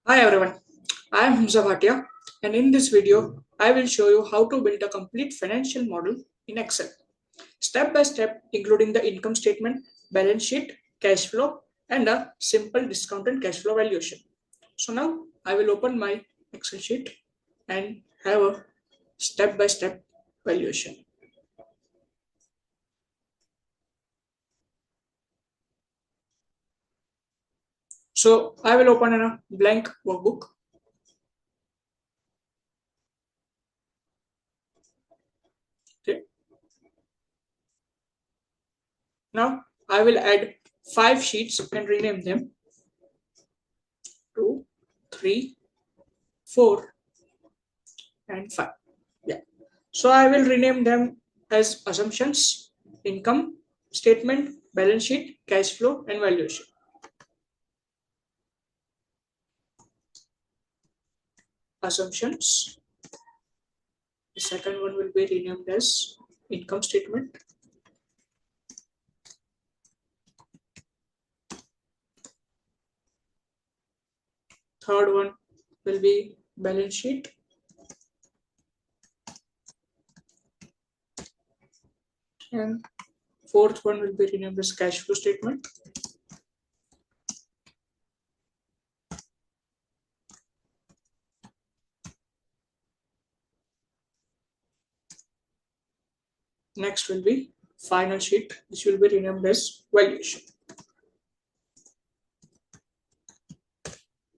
Hi everyone, I am Hamza Bhatia, and in this video, I will show you how to build a complete financial model in Excel, step by step, including the income statement, balance sheet, cash flow, and a simple discounted cash flow valuation. So now I will open my Excel sheet and have a step by step valuation. So I will open a blank workbook. Okay. Now I will add 5 sheets and rename them 2, 3, 4, and 5. Yeah. So I will rename them as assumptions, income statement, balance sheet, cash flow, and valuation. Assumptions. The second one will be renamed as income statement. Third one will be balance sheet. And fourth one will be renamed as cash flow statement. Next will be final sheet, which will be renamed as valuation.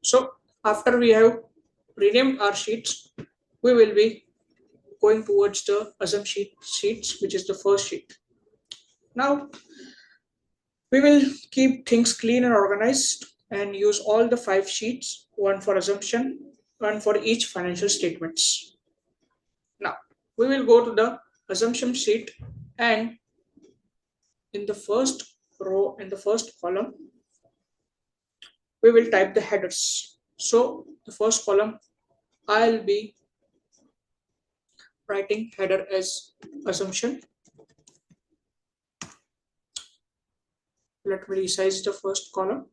So after we have renamed our sheets, we will be going towards the assumption sheets, which is the first sheet. Now we will keep things clean and organized and use all the 5 sheets, one for assumption, one for each financial statements. Now we will go to the assumption sheet, and in the first row, in the first column, we will type the headers. So the first column, I'll be writing header as assumption. Let me resize the first column.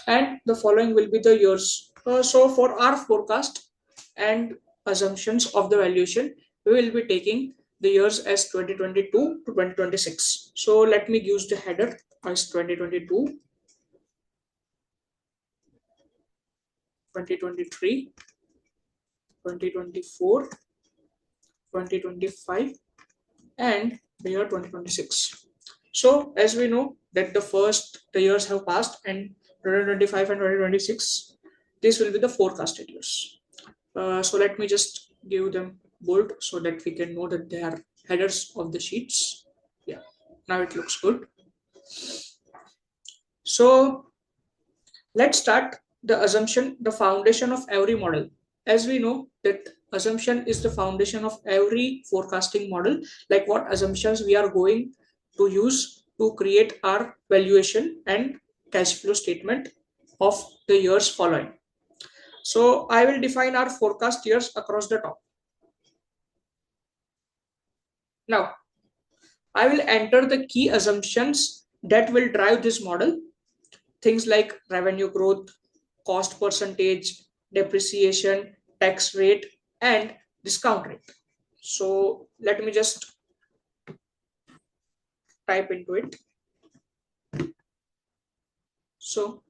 And the following will be the years. So for our forecast and assumptions of the valuation, we will be taking the years as 2022 to 2026. So let me use the header as 2022, 2023, 2024, 2025, and the year 2026. So as we know that the years have passed, and 2025 and 2026, this will be the forecasted years. So let me just give them bold so that we can know that they are headers of the sheets. Yeah, now it looks good. So let's start the assumption, the foundation of every model. As we know that assumption is the foundation of every forecasting model, like what assumptions we are going to use to create our valuation and cash flow statement of the years following. So I will define our forecast years across the top. Now I will enter the key assumptions that will drive this model. Things like revenue growth, cost percentage, depreciation, tax rate, and discount rate. So let me just type into it. So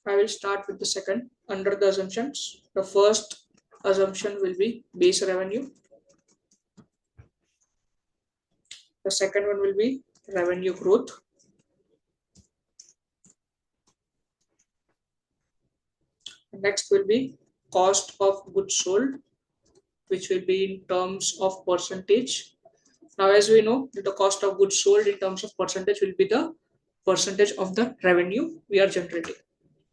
I will start with the second under the assumptions. The first assumption will be base revenue. The second one will be revenue growth. Next will be cost of goods sold, which will be in terms of percentage. Now, as we know, the cost of goods sold in terms of percentage will be the percentage of the revenue we are generating.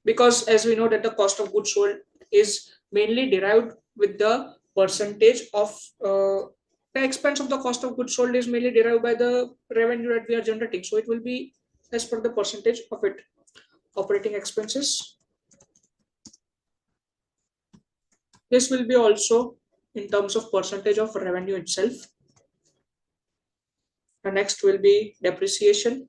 Because as we know that the cost of goods sold is mainly derived with the percentage of the expense of the cost of goods sold is mainly derived by the revenue that we are generating. So it will be as per the percentage of it. Operating expenses. This will be also in terms of percentage of revenue itself. The next will be depreciation.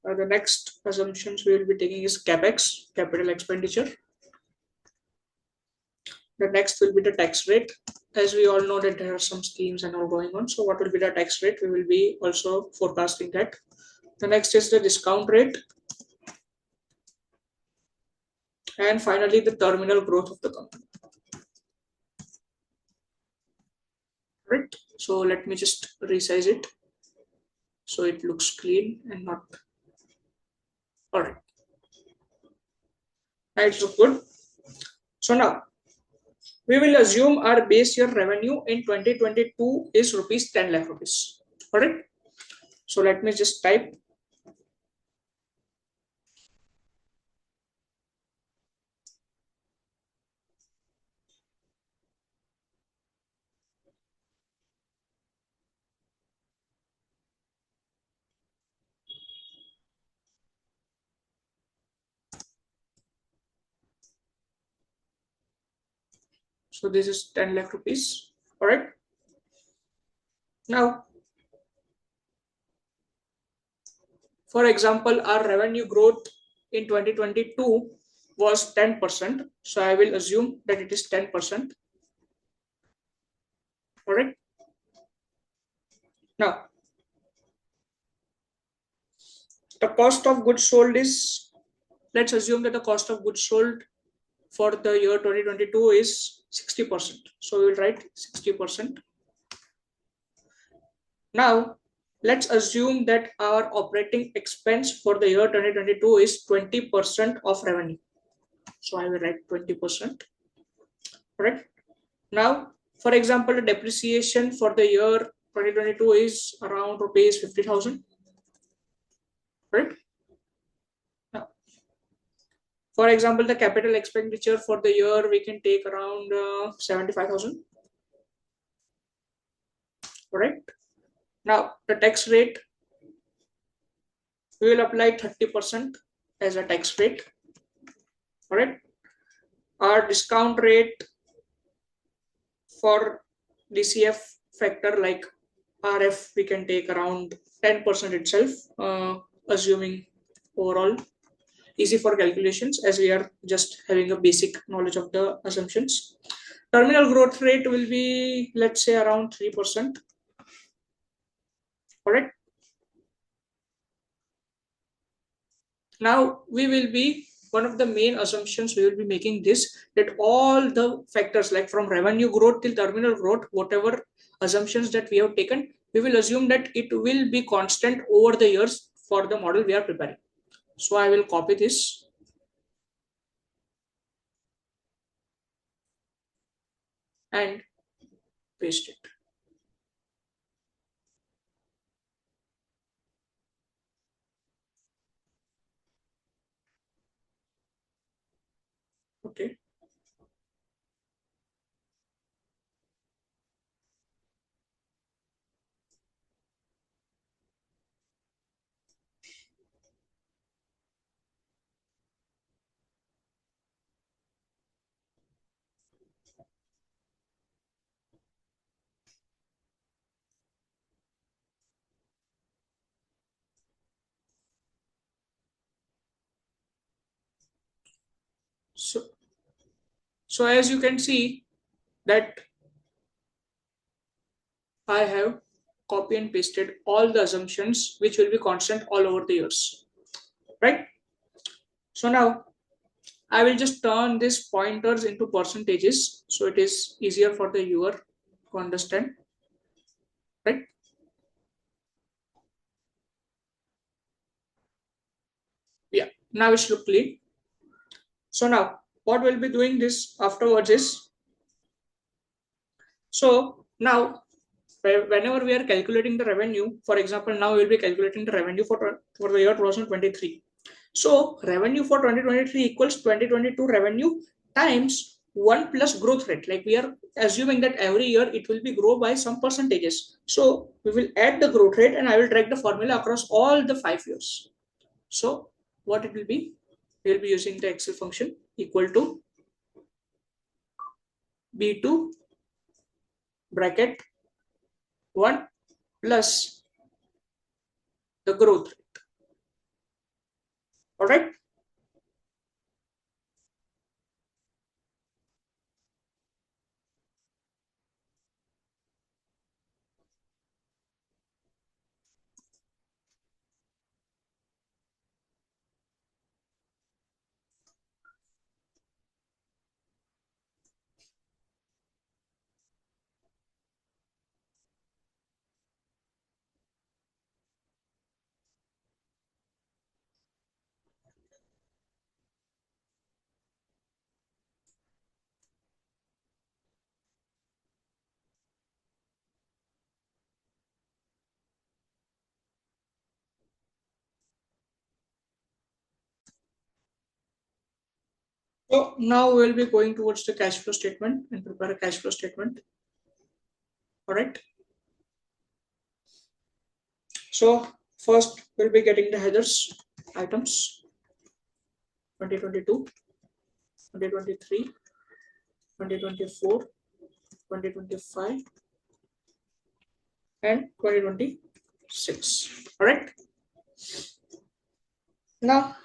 The next assumptions we will be taking is CapEx, capital expenditure. The next will be the tax rate. As we all know that there are some schemes and all going on. So what will be the tax rate? We will be also forecasting that. The next is the discount rate. And finally, the terminal growth of the company. Right. So let me just resize it so it looks clean and not. All right. Right, so good. So now we will assume our base year revenue in 2022 is rupees 10 lakh rupees. All right. So let me just type. So this is 10 lakh rupees. All right. Now, for example, our revenue growth in 2022 was 10%. So I will assume that it is 10%. All right. Now, the cost of goods sold is, let's assume that the cost of goods sold for the year 2022 is 60%. So we will write 60%. Now, let's assume that our operating expense for the year 2022 is 20% of revenue. So I will write 20%. Correct. Now, for example, the depreciation for the year 2022 is around rupees 50,000. Right. Now, for example, the capital expenditure for the year we can take around 75,000. Correct. Now, the tax rate, we will apply 30% as a tax rate. All right. Our discount rate for DCF factor like RF, we can take around 10% itself, assuming overall easy for calculations as we are just having a basic knowledge of the assumptions. Terminal growth rate will be, let's say, around 3%. Correct. Now we will be, one of the main assumptions we will be making this, that all the factors like from revenue growth till terminal growth, whatever assumptions that we have taken, we will assume that it will be constant over the years for the model we are preparing. So I will copy this. And paste it. Okay. So as you can see that I have copy and pasted all the assumptions which will be constant all over the years, right? So now I will just turn these pointers into percentages so it is easier for the viewer to understand, right? Yeah, now it's look clean. So now what we'll be doing this afterwards is, so now whenever we are calculating the revenue, for example, now we'll be calculating the revenue for the year 2023. So revenue for 2023 equals 2022 revenue times 1 plus growth rate. Like we are assuming that every year it will be grow by some percentages. So we will add the growth rate and I will drag the formula across all the 5 years. So what it will be? We will be using the Excel function equal to B2 bracket 1 plus the growth rate. All right. So now we'll be going towards the cash flow statement and prepare a cash flow statement. All right. So first we'll be getting the headers items 2022, 2023, 2024, 2025, and 2026. All right. Now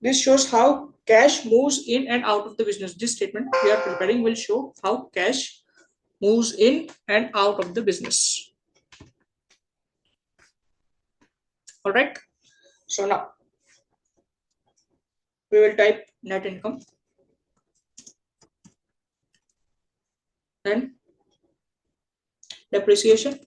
this shows how cash moves in and out of the business. This statement we are preparing will show how cash moves in and out of the business. All right. So now we will type net income, then depreciation.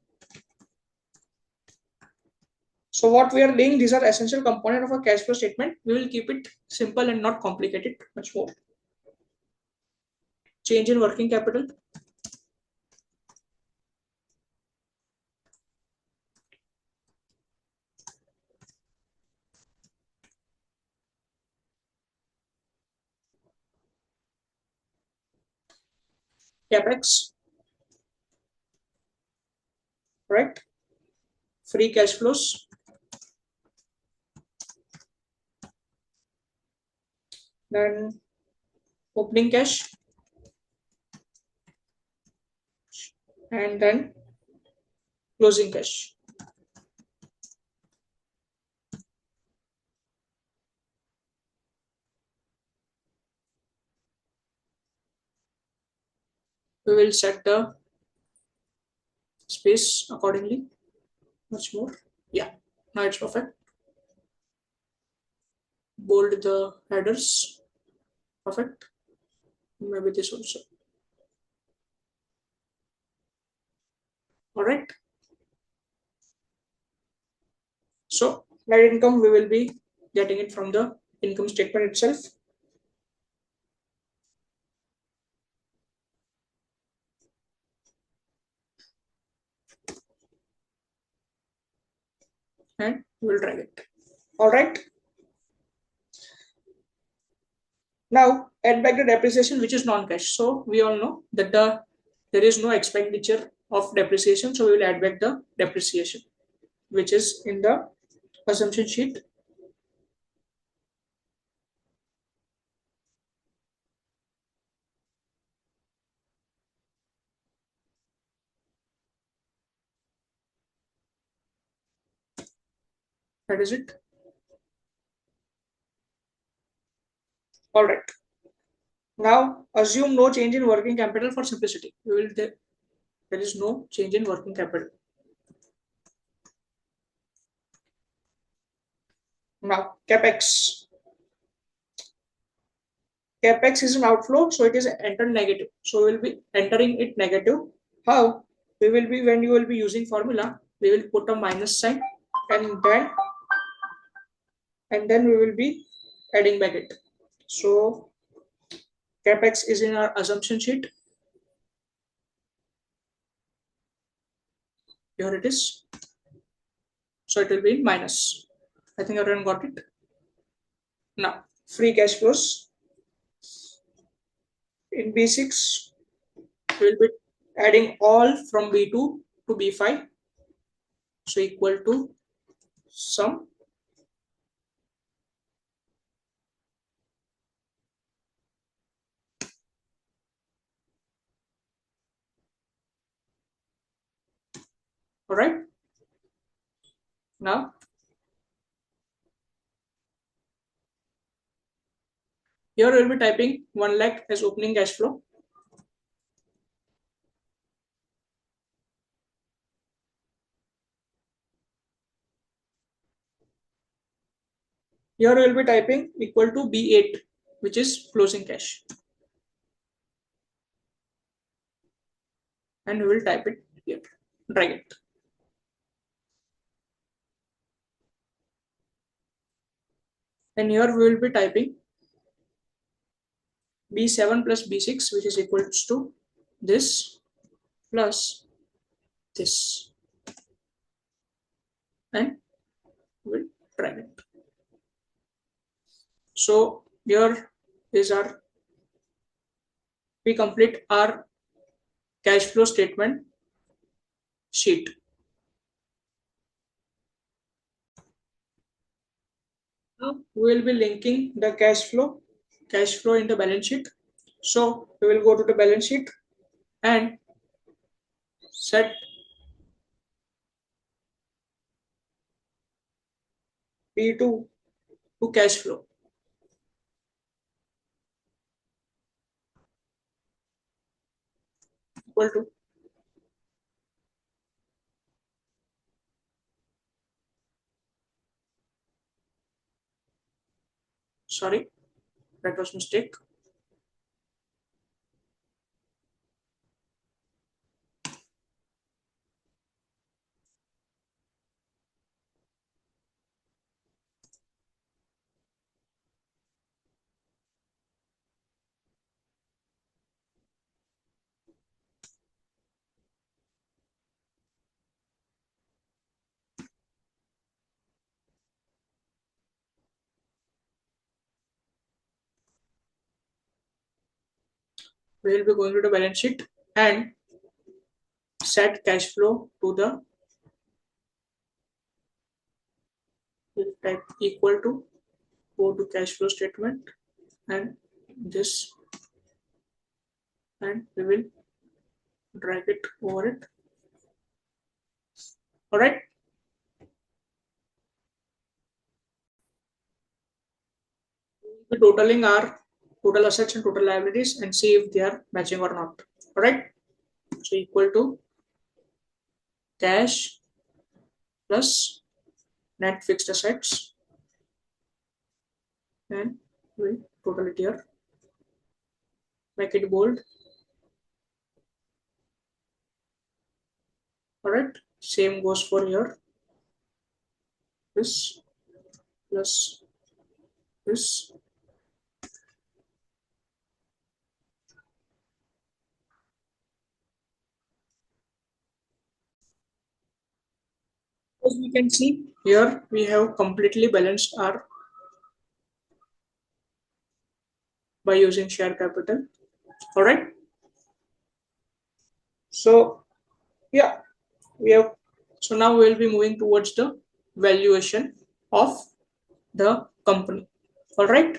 So what we are doing, these are essential component of a cash flow statement. We will keep it simple and not complicated much more. Change in working capital, capex, right? Free cash flows, then opening cash, and then closing cash. We will set the space accordingly. Much more. Yeah, now it's perfect. Bold the headers. Perfect. Maybe this also. All right. So net income, we will be getting it from the income statement itself. And we will drag it. All right. Now add back the depreciation, which is non-cash. So we all know that there is no expenditure of depreciation. So we will add back the depreciation, which is in the assumption sheet. That is it. All right. Now assume no change in working capital for simplicity. There is no change in working capital. Now capex. Capex is an outflow, so it is entered negative. So we will be entering it negative. How? We will be, when you will be using formula, we will put a minus sign and then we will be adding back it. So capex is in our assumption sheet. Here it is. So it will be in minus. I think everyone got it. Now free cash flows. In B6, we will be adding all from B2 to B5. So equal to sum. All right. Now, here we'll be typing 1 lakh as opening cash flow. Here we'll be typing equal to B8, which is closing cash. And we will type it here, drag it. And here we will be typing B7 plus B6, which is equals to this plus this. And we'll drag it. So here is our, we complete our cash flow statement sheet. Now we will be linking the cash flow in the balance sheet. So we will go to the balance sheet and set B2 to cash flow. Equal to sorry, that was mistake. We will be going to the balance sheet and set cash flow to the type equal to, go to cash flow statement and this, and we will drag it over it. All right. We'll be totaling our total assets and total liabilities and see if they are matching or not. All right. So equal to cash plus net fixed assets, and we'll total it here. Make it bold. All right. Same goes for here. This plus this. As we can see here, we have completely balanced our by using share capital. All right. So yeah, we have. So now we will be moving towards the valuation of the company. All right.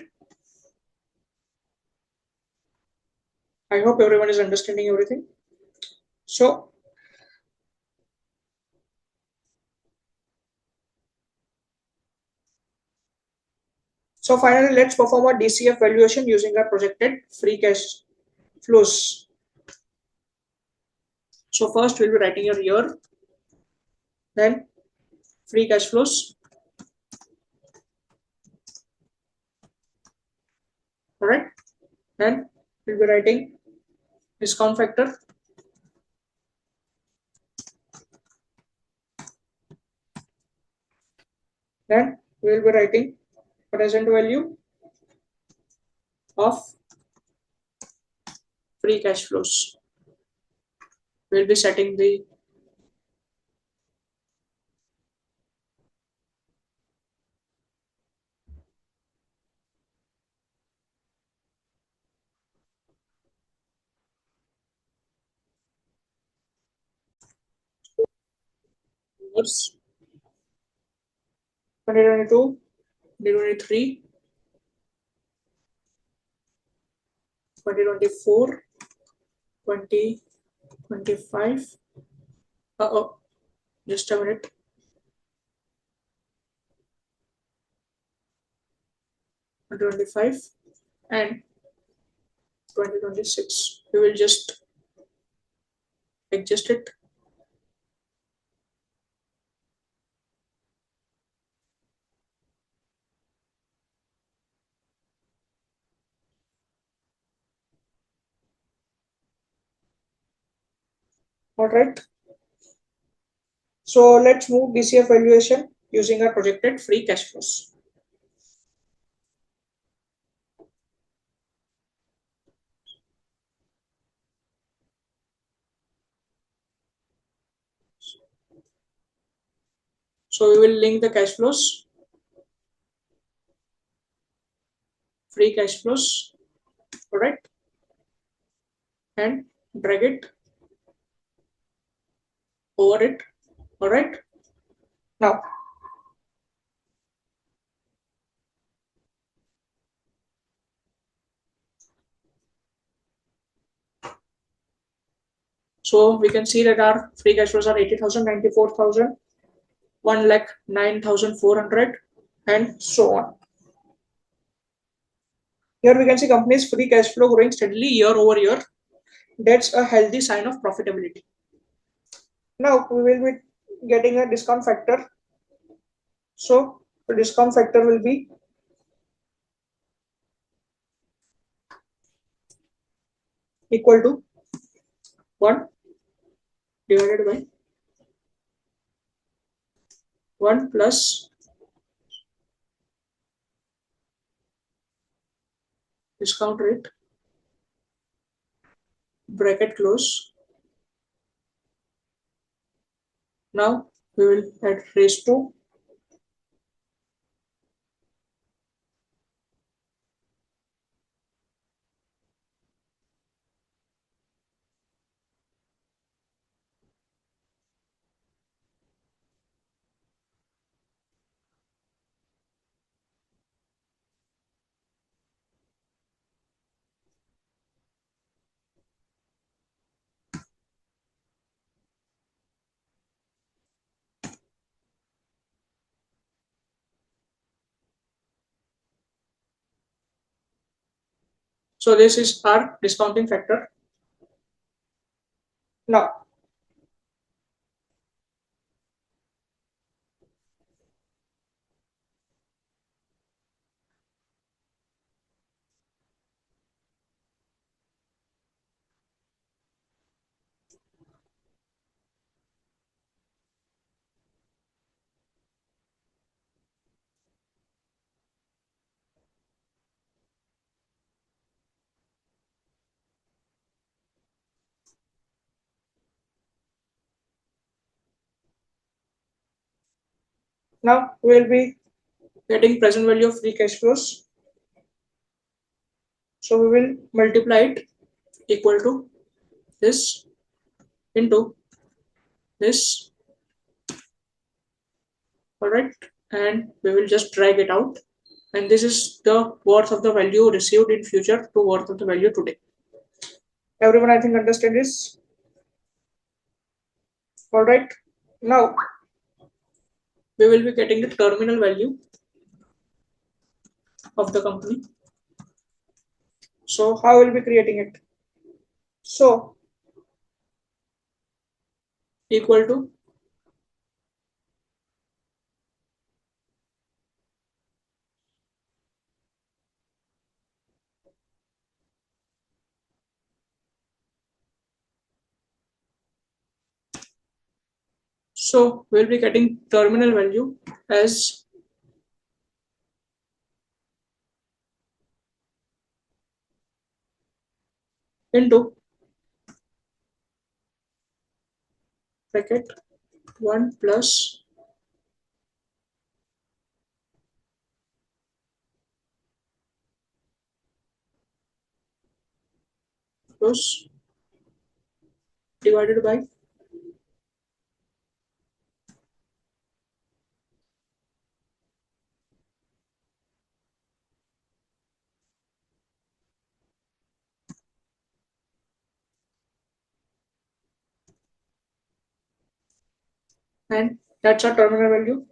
I hope everyone is understanding everything. So finally, let's perform a DCF valuation using our projected free cash flows. So first we'll be writing your year, then free cash flows. All right. Then we'll be writing discount factor. Then we will be writing present value of free cash flows. We'll be setting the years 2022, 2023, 2024, 2025. Just a minute. '25 and 2026. We will just adjust it. All right. So let's move DCF valuation using our projected free cash flows. So we will link the cash flows, free cash flows, all right, and drag it over it, all right. Now, so we can see that our free cash flows are 80,000, 94,000, 1,09,400, and so on. Here we can see company's free cash flow growing steadily year over year. That's a healthy sign of profitability. Now we will be getting a discount factor. So the discount factor will be equal to 1 divided by 1 plus discount rate, bracket close. Now we will add raise to. So this is our discounting factor. Now, now we will be getting present value of free cash flows. So we will multiply it equal to this into this, all right, and we will just drag it out. And this is the worth of the value received in future to worth of the value today. Everyone, I think, understand this. All right. Now we will be getting the terminal value of the company. So how will be creating it? So equal to so we'll be getting terminal value as into bracket 1 plus plus divided by and that's our terminal value.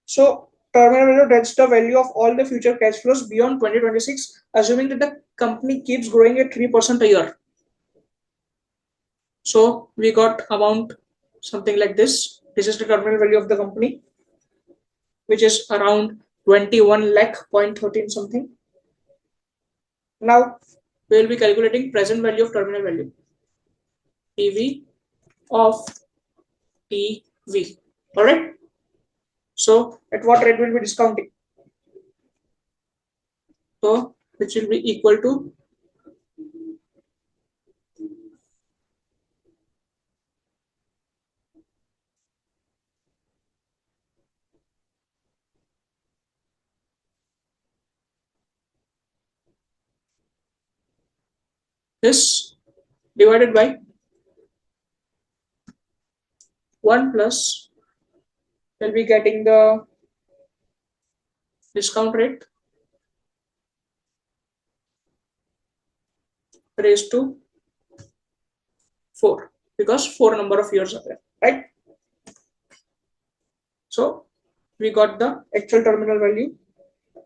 So terminal value, that's the value of all the future cash flows beyond 2026, assuming that the company keeps growing at 3% a year. So we got amount something like this. This is the terminal value of the company, which is around 21 lakh point 13 something. Now we will be calculating present value of terminal value, PV of TV. All right. So at what rate will be discounting? So which will be equal to this divided by 1 plus, we'll be getting the discount rate raised to 4, because 4 number of years are there, right? So we got the actual terminal value,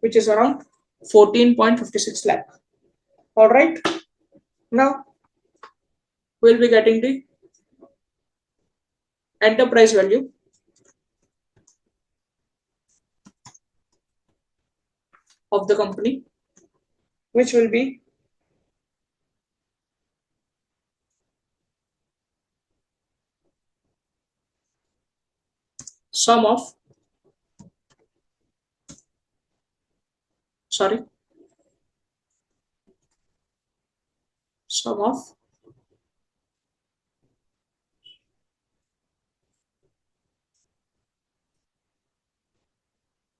which is around 14.56 lakh. All right. Now we'll be getting the enterprise value of the company, which will be sum of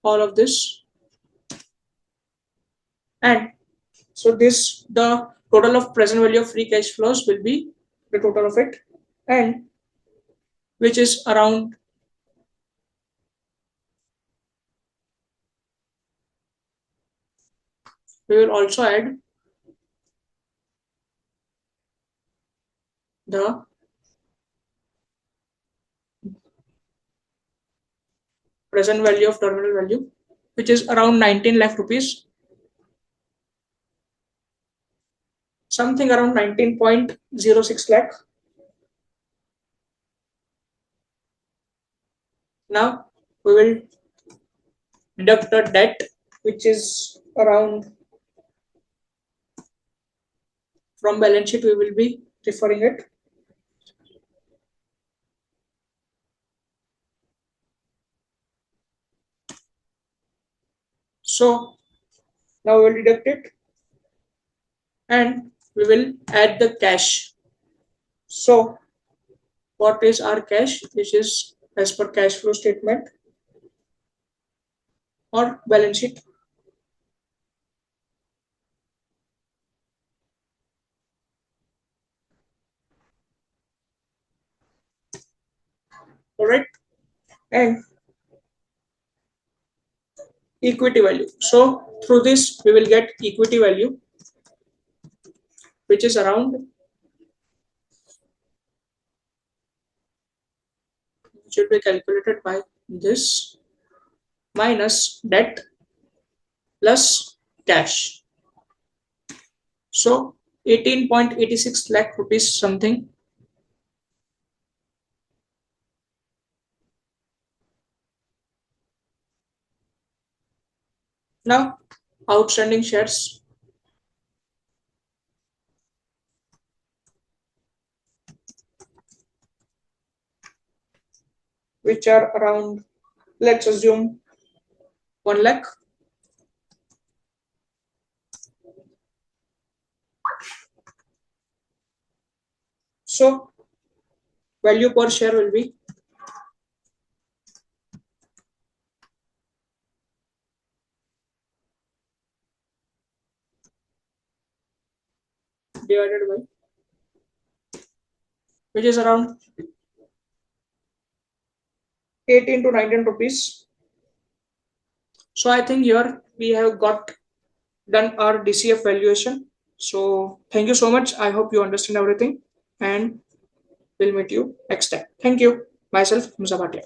all of this, and so this, the total of present value of free cash flows will be the total of it, and which is around we will also add the present value of terminal value, which is around 19 lakh rupees, something around 19.06 lakh. Now we will deduct the debt, which is around, from balance sheet we will be referring it. So now we will deduct it and we will add the cash. So what is our cash? This is as per cash flow statement or balance sheet. All right. And equity value. So through this we will get equity value, which is around, should be calculated by this minus debt plus cash. So 18.86 lakh rupees something. Now outstanding shares, which are around, let's assume 1 lakh. So value per share will be divided by, which is around 18 to 19 rupees. So I think here we have done our DCF valuation. So thank you so much. I hope you understand everything, and we'll meet you next time. Thank you. myself, Hamza Bhatia.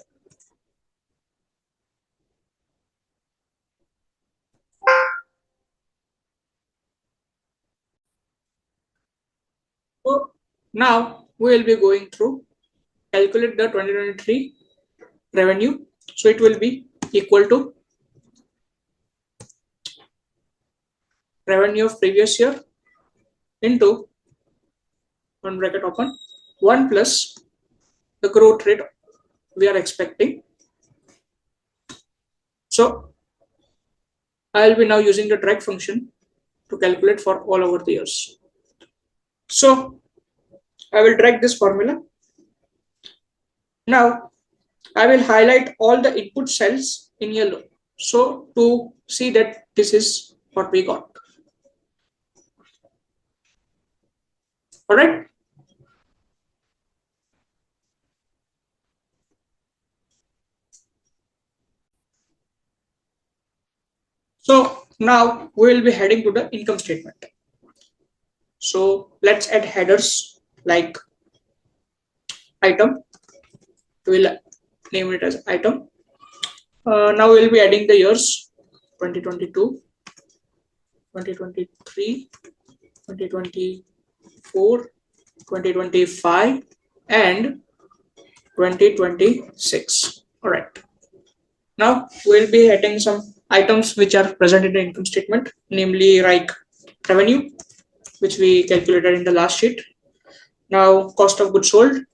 So now we will be going through calculate the 2023 revenue. So it will be equal to revenue of previous year into, one bracket open, 1 plus the growth rate we are expecting. So I will be now using the drag function to calculate for all over the years. So I will drag this formula. Now I will highlight all the input cells in yellow. So to see that this is what we got. All right. So now we will be heading to the income statement. So let's add headers like item. We will name it as item. Now we will be adding the years 2022, 2023, 2024, 2025, and 2026. All right. Now we'll be adding some items which are present in the income statement, namely like revenue, which we calculated in the last sheet. Now cost of goods sold.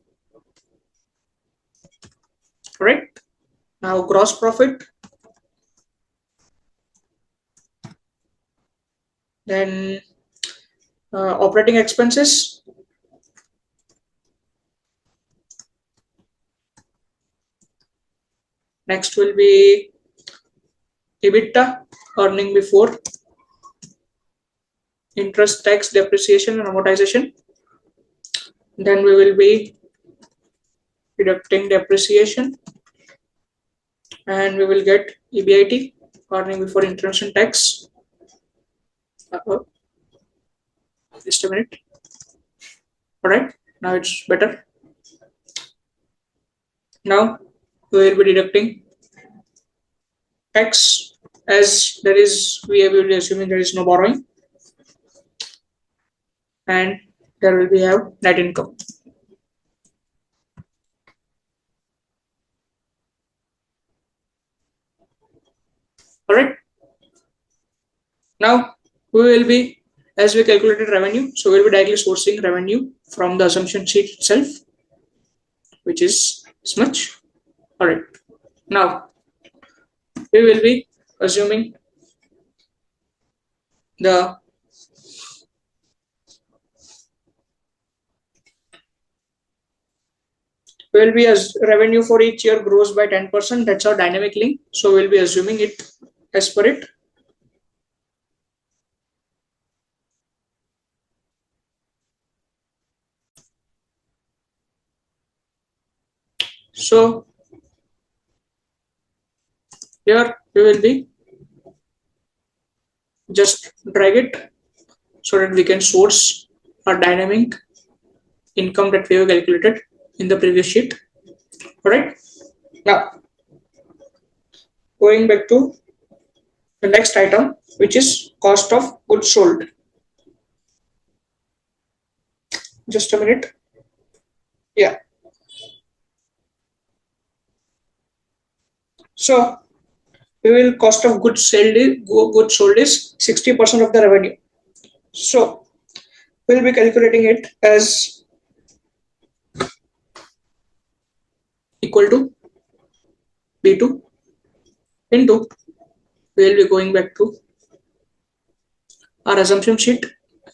Correct. Now gross profit. Then operating expenses. Next will be EBITDA, earning before interest, tax, depreciation, and amortization. Then we will be deducting depreciation, and we will get EBIT, earning before interest and tax. Just a minute. All right, now it's better. Now we will be deducting tax, as there is, we will be assuming there is no borrowing, and there will be have net income. All right. Now we will be, as we calculated revenue, so we will be directly sourcing revenue from the assumption sheet itself, which is this much. All right. Now we will be assuming the will be as revenue for each year grows by 10%. That's our dynamic link. So we'll be assuming it as per it. So here we will be just drag it so that we can source our dynamic income that we have calculated in the previous sheet. All right. Now going back to the next item, which is cost of goods sold. Just a minute. Yeah. So we will cost of goods sold is 60% of the revenue. So we'll be calculating it as equal to B2 into, we'll be going back to our assumption sheet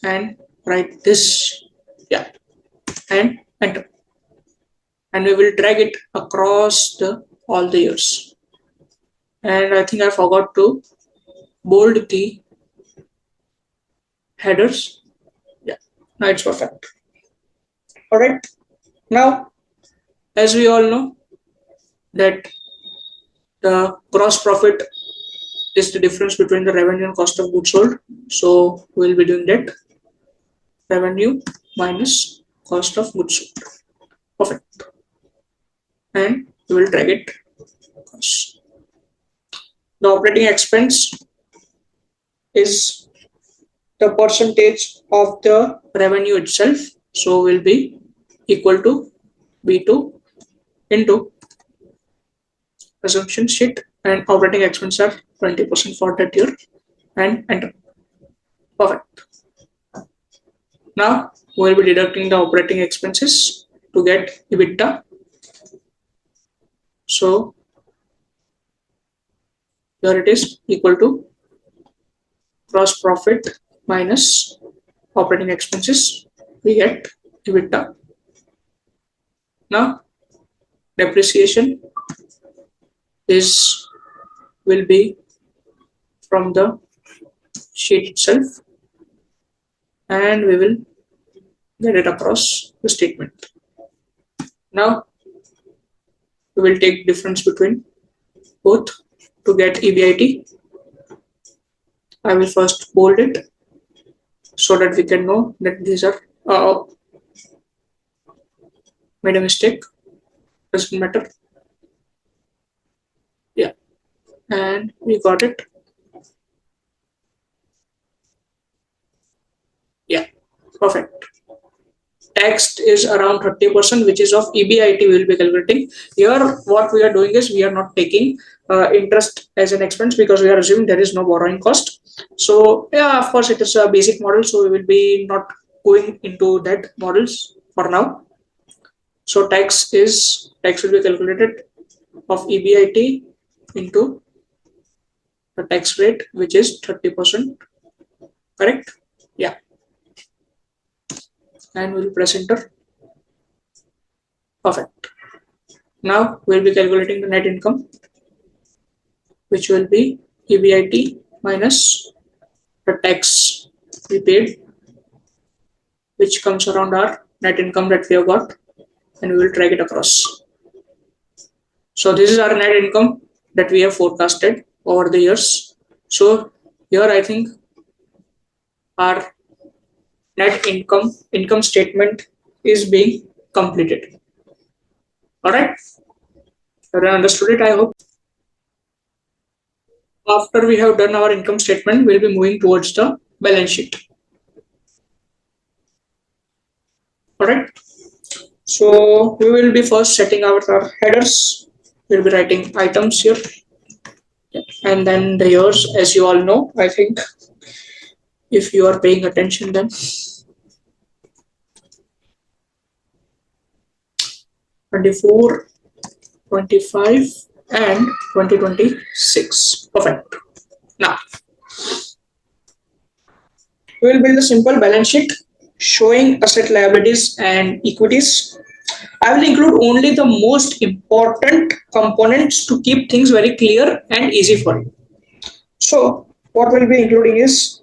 and write this, yeah, and enter, and we will drag it across the all the years. And I think I forgot to bold the headers. Yeah, now it's perfect. All right. Now, as we all know that the gross profit is the difference between the revenue and cost of goods sold. So we'll be doing that. Revenue minus cost of goods sold. Perfect. and we will drag it across. The operating expense is the percentage of the revenue itself. So will be equal to B2 into assumption sheet, and operating expenses are 20% for that year, and enter. Perfect. Now we will be deducting the operating expenses to get EBITDA. So here it is equal to gross profit minus operating expenses. We get EBITDA. Now depreciation is will be from the sheet itself, and we will get it across the statement. Now we will take difference between both to get EBIT. I will first bold it so that we can know that these are made a mistake. Doesn't matter. Yeah, and we got it. Yeah, perfect. Tax is around 30%, which is of EBIT we will be calculating. Here, what we are doing is we are not taking interest as an expense because we are assuming there is no borrowing cost. So yeah, of course, it is a basic model, so we will be not going into that models for now. So tax will be calculated of EBIT into the tax rate, which is 30%. Correct? Yeah, and we'll press enter. Perfect. Now we'll be calculating the net income, which will be EBIT minus the tax we paid, which comes around our net income that we have got, and we will drag it across. So this is our net income that we have forecasted over the years. So here I think our net income statement is being completed. All right, everyone understood it, I hope. After we have done our income statement, we'll be moving towards the balance sheet. All right, so we will be first setting out our headers. We'll be writing items here, and then the years, as you all know, I think if you are paying attention, then 24, 25, and 2026. Perfect. Now we will build a simple balance sheet showing asset, liabilities, and equities. I will include only the most important components to keep things very clear and easy for you. So what we'll be including is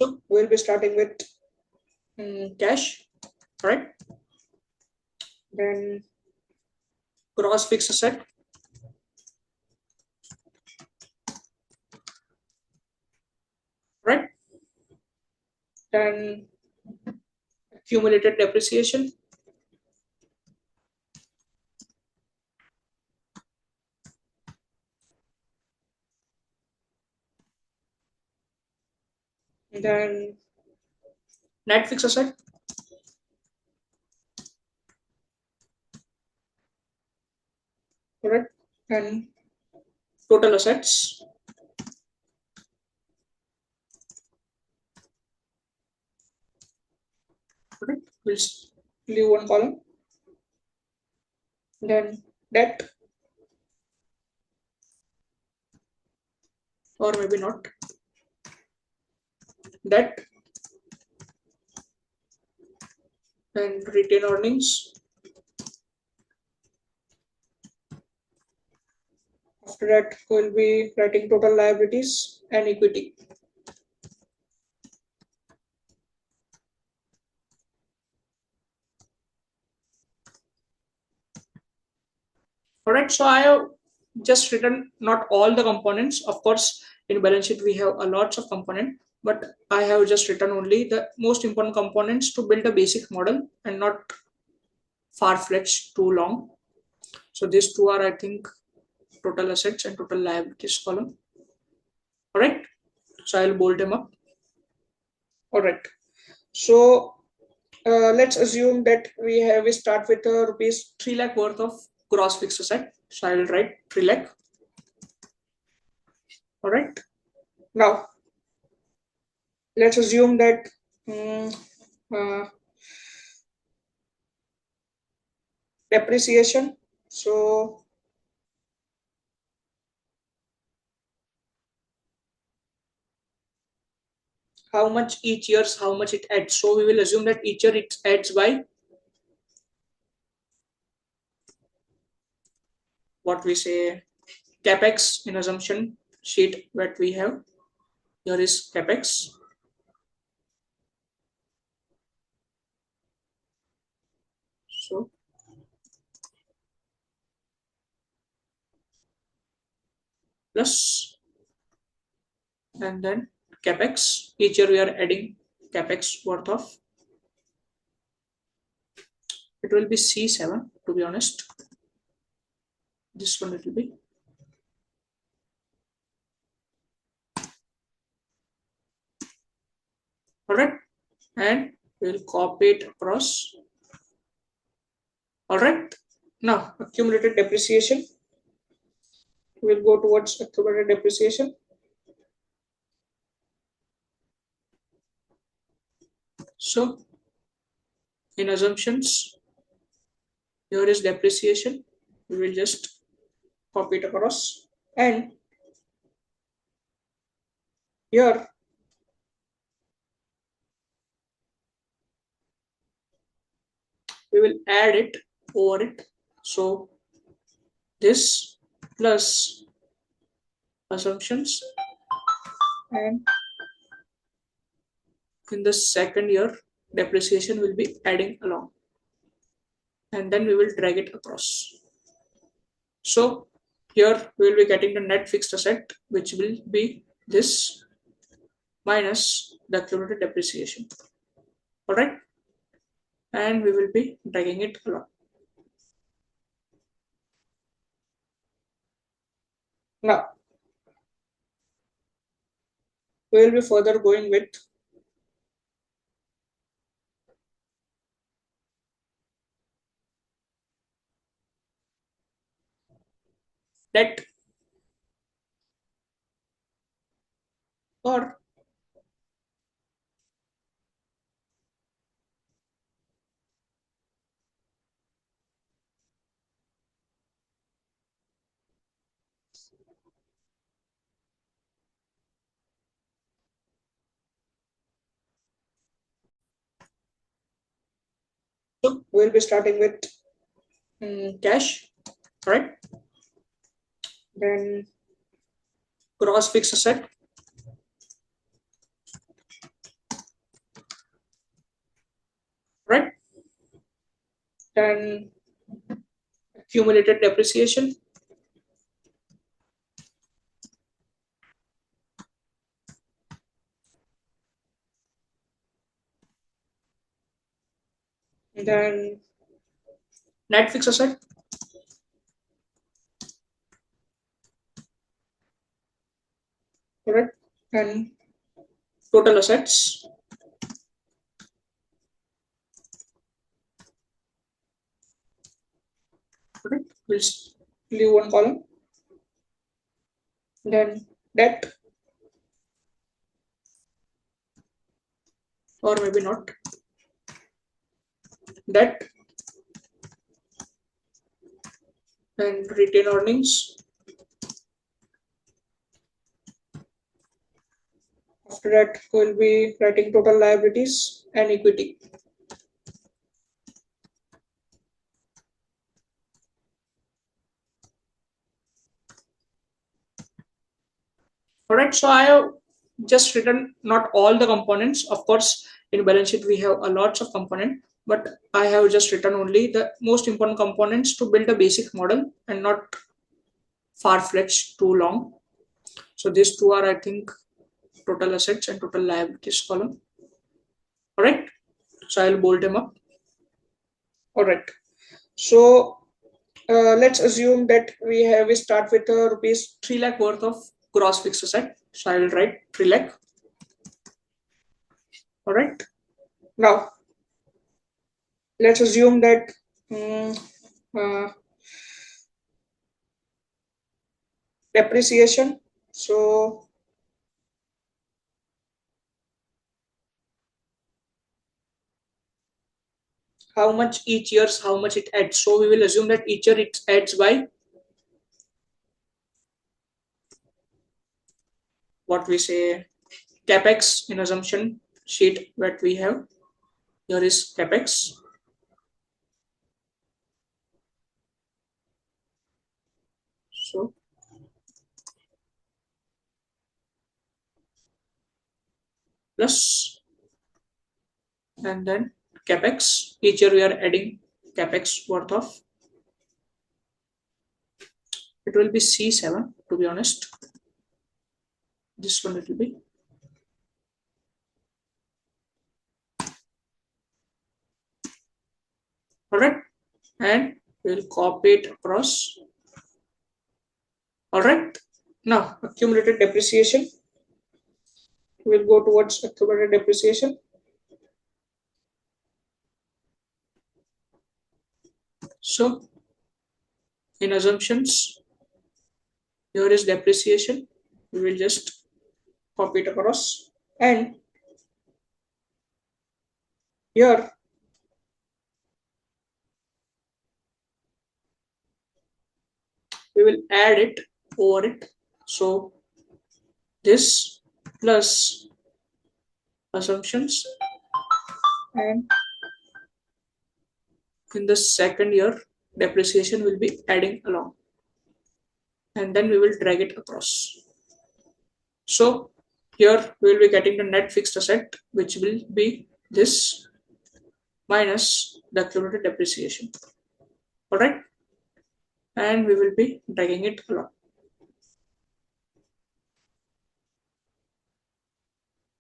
so we'll be starting with cash, right? Then gross fixed asset, right? Then accumulated depreciation, then net fixed asset, correct? And total assets, correct? We'll leave one column. Then debt, or maybe not. Debt and retained earnings. After that, we'll be writing total liabilities and equity. All right, so I have just written not all the components. Of course, in balance sheet we have a lots of component, but I have just written only the most important components to build a basic model and not far-fetched too long. So these two are, I think, total assets and total liabilities column. All right, so I'll bold them up. All right, so let's assume that we start with rupees 3 lakh worth of gross fixed asset. So I will write 3 lakh. All right, now let's assume that um, uh, depreciation. So how much each year's how much it adds. So we will assume that each year it adds by what we say capex in assumption sheet that we have. Here is capex. So plus and then capex. Each year we are adding capex worth of. It will be C7 to be honest. This one it will be. Alright. And we'll copy it across. Alright. Now accumulated depreciation. We'll go towards accumulated depreciation. So in assumptions, here is depreciation. We will just copy it across. And here we will add it over it. So this plus assumptions, and in the second year depreciation will be adding along, and then we will drag it across. So here we will be getting the net fixed asset, which will be this minus the accumulated depreciation. All right, and we will be dragging it along. Now we will be further going with debt, or so we'll be starting with cash, right? Then gross fixed asset, right? Then accumulated depreciation, then net fixed asset, correct? And total assets, correct? We'll leave one column. Then debt, or maybe not. Debt and retained earnings. After that, we'll be writing total liabilities and equity. All right, so I have just written not all the components. Of course, in balance sheet we have a lots of component, but I have just written only the most important components to build a basic model and not far-fetched too long. So these two are, I think, total assets and total liabilities column. All right. So I'll bold them up. All right. So let's assume that we start with a rupees 3 lakh worth of gross fixed asset. So I will write 3 lakh. All right. Now let's assume that uh, depreciation. So how much each year's how much it adds. So we will assume that each year it adds by what we say capex in assumption sheet that we have. Here is capex. So plus and then capex. Each year we are adding capex worth of. It will be C7 to be honest. This one it will be. Alright. And we'll copy it across. Alright. Now accumulated depreciation. We'll go towards accumulated depreciation. So in assumptions, here is depreciation. We will just copy it across. And here we will add it over it. So this plus assumptions, and in the second year depreciation will be adding along, and then we will drag it across. So here we will be getting the net fixed asset, which will be this minus the accumulated depreciation. All right, and we will be dragging it along.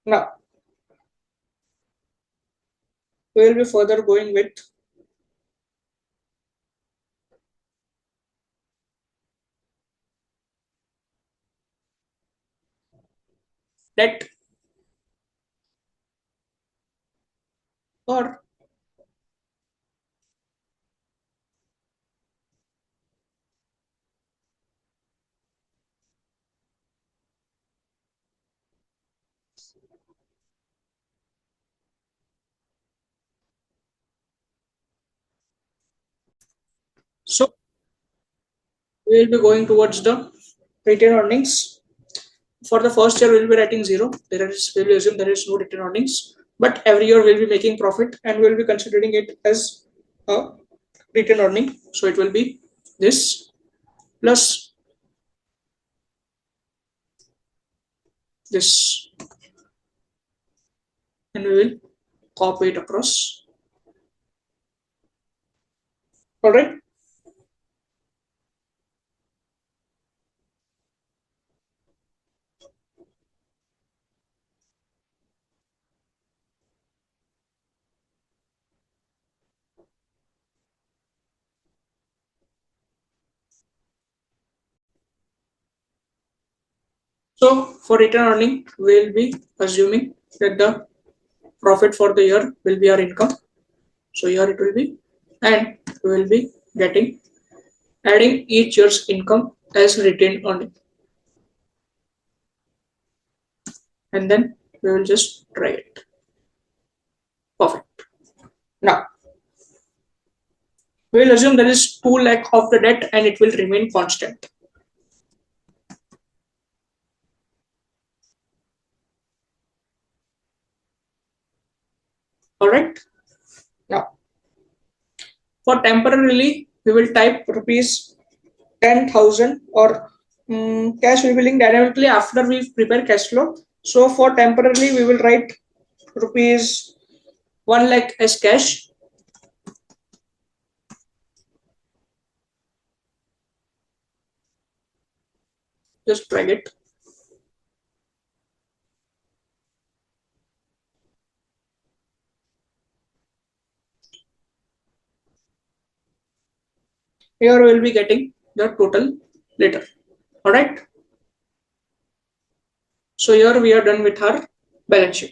Now we will be further going with debt or so we will be going towards the retained earnings. For the first year, we will be writing zero. There is, we will assume there is no retained earnings, but every year we'll be making profit and we'll be considering it as a retained earning. So it will be this plus this, and we will copy it across. All right. So for return earning, we'll be assuming that the profit for the year will be our income. So here it will be, and we will be getting adding each year's income as retained earning, and then we will just try it. Perfect. Now we will assume there is 2 lakh of the debt and it will remain constant. All right. Now for temporarily, we will type rupees 10,000 or cash will be linked dynamically after we prepare cash flow. So for temporarily, we will write rupees 1 lakh as cash, Just drag it. Here we will be getting the total later. All right. So here we are done with our balance sheet.